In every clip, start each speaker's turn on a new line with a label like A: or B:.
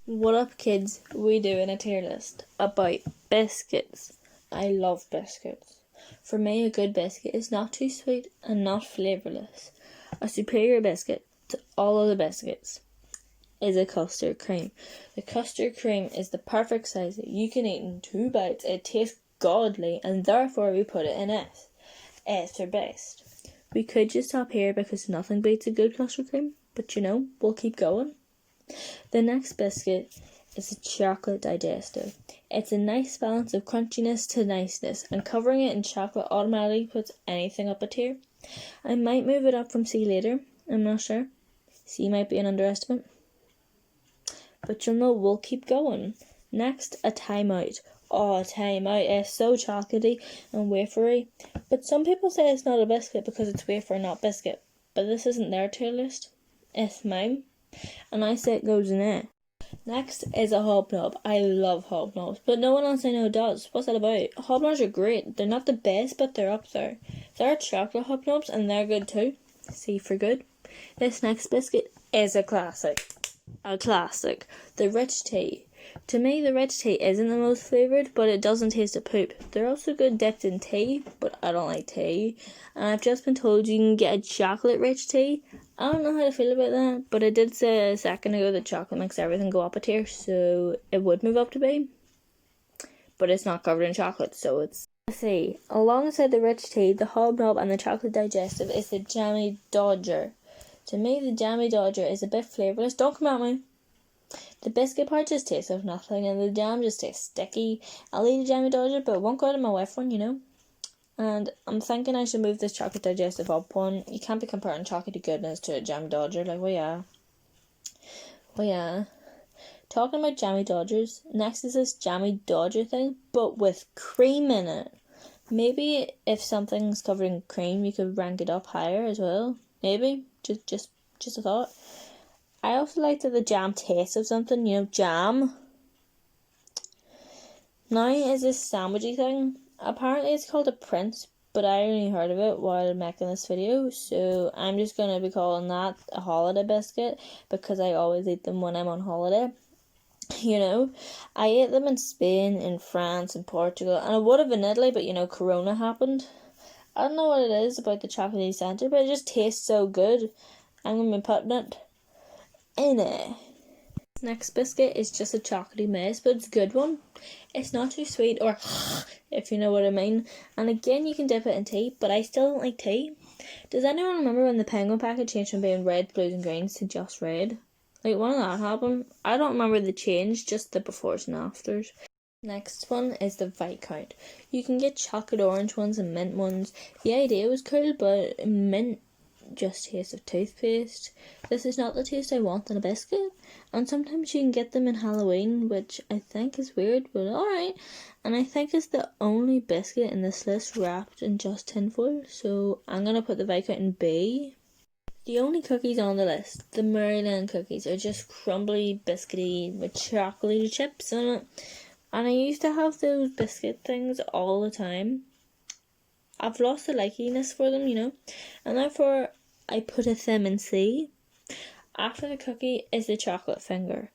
A: What up, kids? We doing a tier list about biscuits. I love biscuits. For me, a good biscuit is not too sweet and not flavourless. A superior biscuit to all other biscuits is a custard cream. The custard cream is the perfect size that you can eat in 2 bites. It tastes godly, and therefore we put it in S. S for best. We could just stop here because nothing beats a good custard cream, but we'll keep going. The next biscuit is a chocolate digestive. It's a nice balance of crunchiness to niceness, and covering it in chocolate automatically puts anything up a tier. I might move it up from C later, I'm not sure. C might be an underestimate. But you'll know we'll keep going. Next, a timeout. Oh, timeout is so chocolatey and wafery. But some people say it's not a biscuit because it's wafer, not biscuit. But this isn't their tier list. It's mine. And I say it goes in there. Next is a hobnob. I love hobnobs, but no one else I know does. What's that about? Hobnobs are great. They're not the best, but they're up there. There are chocolate hobnobs, and they're good too. C for good. This next biscuit is a classic. A classic. The rich tea. To me, the rich tea isn't the most flavoured, but it doesn't taste of poop. They're also good dipped in tea, but I don't like tea. And I've just been told you can get a chocolate rich tea. I don't know how to feel about that, but I did say a second ago that chocolate makes everything go up a tier, so it would move up to B. But it's not covered in chocolate, so it's C. Alongside the rich tea, the hobnob and the chocolate digestive is the jammy dodger. To me, the jammy dodger is a bit flavourless. Don't come at me. The biscuit part just tastes of nothing, and the jam just tastes sticky. I'll eat a jammy dodger, but it won't go out of my wife one, And I'm thinking I should move this chocolate digestive up one. You can't be comparing chocolatey goodness to a jammy dodger. Like, well, yeah. Talking about jammy dodgers, next is this jammy dodger thing, but with cream in it. Maybe if something's covered in cream, you could rank it up higher as well. Maybe. Just a thought. I also like that the jam tastes of something, jam. Now is this sandwichy thing. Apparently it's called a Prince, but I only heard of it while making this video, so I'm just going to be calling that a holiday biscuit because I always eat them when I'm on holiday. I ate them in Spain, in France, in Portugal, and I would have in Italy, but Corona happened. I don't know what it is about the chocolatey centre, but it just tastes so good. I'm going to be putting it in it. Next biscuit is just a chocolatey mess, but it's a good one. It's not too sweet, or if you know what I mean. And again, you can dip it in tea, but I still don't like tea. Does anyone remember when the penguin packet changed from being red, blues and greens to just red? Like, when did that happen? I don't remember the change, just the befores and afters. Next one is the Viscount. You can get chocolate orange ones and mint ones. The idea was cool, but mint just tastes of toothpaste. This is not the taste I want in a biscuit. And sometimes you can get them in Halloween, which I think is weird, but alright. And I think it's the only biscuit in this list wrapped in just tinfoil, so I'm going to put the Viscount in B. The only cookies on the list, the Maryland cookies, are just crumbly, biscuity with chocolatey chips on it. And I used to have those biscuit things all the time. I've lost the likiness for them, and therefore I put them in C. After the cookie is the chocolate finger.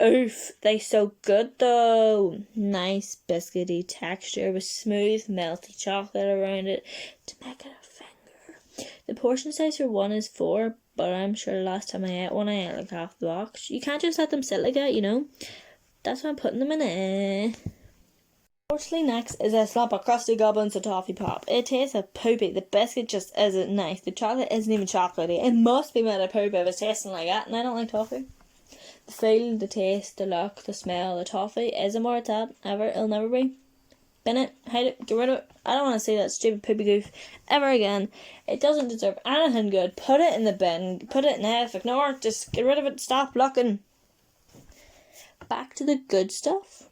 A: Oof, they so good though. Nice biscuity texture with smooth melty chocolate around it to make it a finger. The portion size for one is 4, but I'm sure the last time I ate one I ate like half the box. You can't just let them sit like that, That's why I'm putting them in it. Unfortunately, next is a slump of crusty goblins of toffee pop. It tastes of poopy. The biscuit just isn't nice. The chocolate isn't even chocolatey. It must be made of poop if it's tasting like that, and I don't like toffee. The feel, the taste, the look, the smell, the toffee isn't where it's at. Ever. It'll never be. Bin it, hide it, get rid of it. I don't want to see that stupid poopy goof ever again. It doesn't deserve anything good. Put it in the bin. Put it in F. Ignore it. Just get rid of it. Stop looking. Back to the good stuff.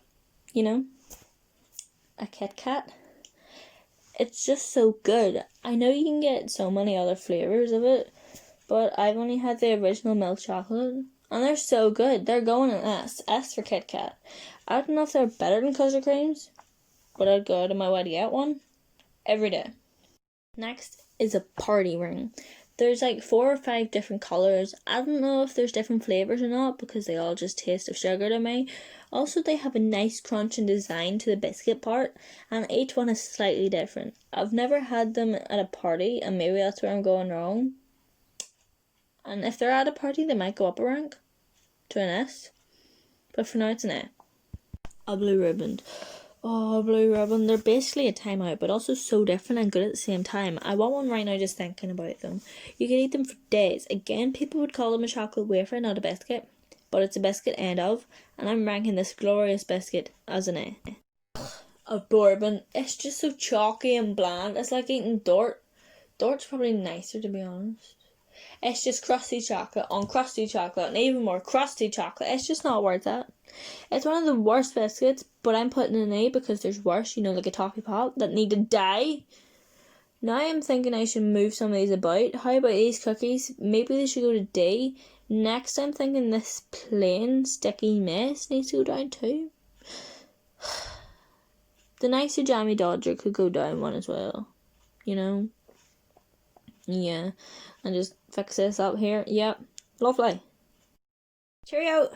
A: A Kit Kat. It's just so good. I know you can get so many other flavours of it, but I've only had the original milk chocolate, and they're so good. They're going in S. S for Kit Kat. I don't know if they're better than custard creams, but I'd go out of my way to get one every day. Next is a party ring. There's like 4 or 5 different colours. I don't know if there's different flavours or not because they all just taste of sugar to me. Also, they have a nice crunch and design to the biscuit part, and each one is slightly different. I've never had them at a party, and maybe that's where I'm going wrong. And if they're at a party, they might go up a rank to an S. But for now, it's an A. A blue ribbon. Oh, blue ribbon. They're basically a timeout, but also so different and good at the same time. I want one right now just thinking about them. You can eat them for days. Again, people would call them a chocolate wafer, not a biscuit. But it's a biscuit end of, and I'm ranking this glorious biscuit as an A. A bourbon. It's just so chalky and bland. It's like eating Dort. Dort's probably nicer, to be honest. It's just crusty chocolate on crusty chocolate and even more crusty chocolate. It's just not worth it. It's one of the worst biscuits, but I'm putting an A because there's worse, like a toffee pop that need to die. Now I'm thinking I should move some of these about. How about these cookies? Maybe they should go to D. Next I'm thinking this plain sticky mess needs to go down too. The nicer jammy dodger could go down one as well. Yeah. And just fix this up here. Yep. Lovely. Cheerio.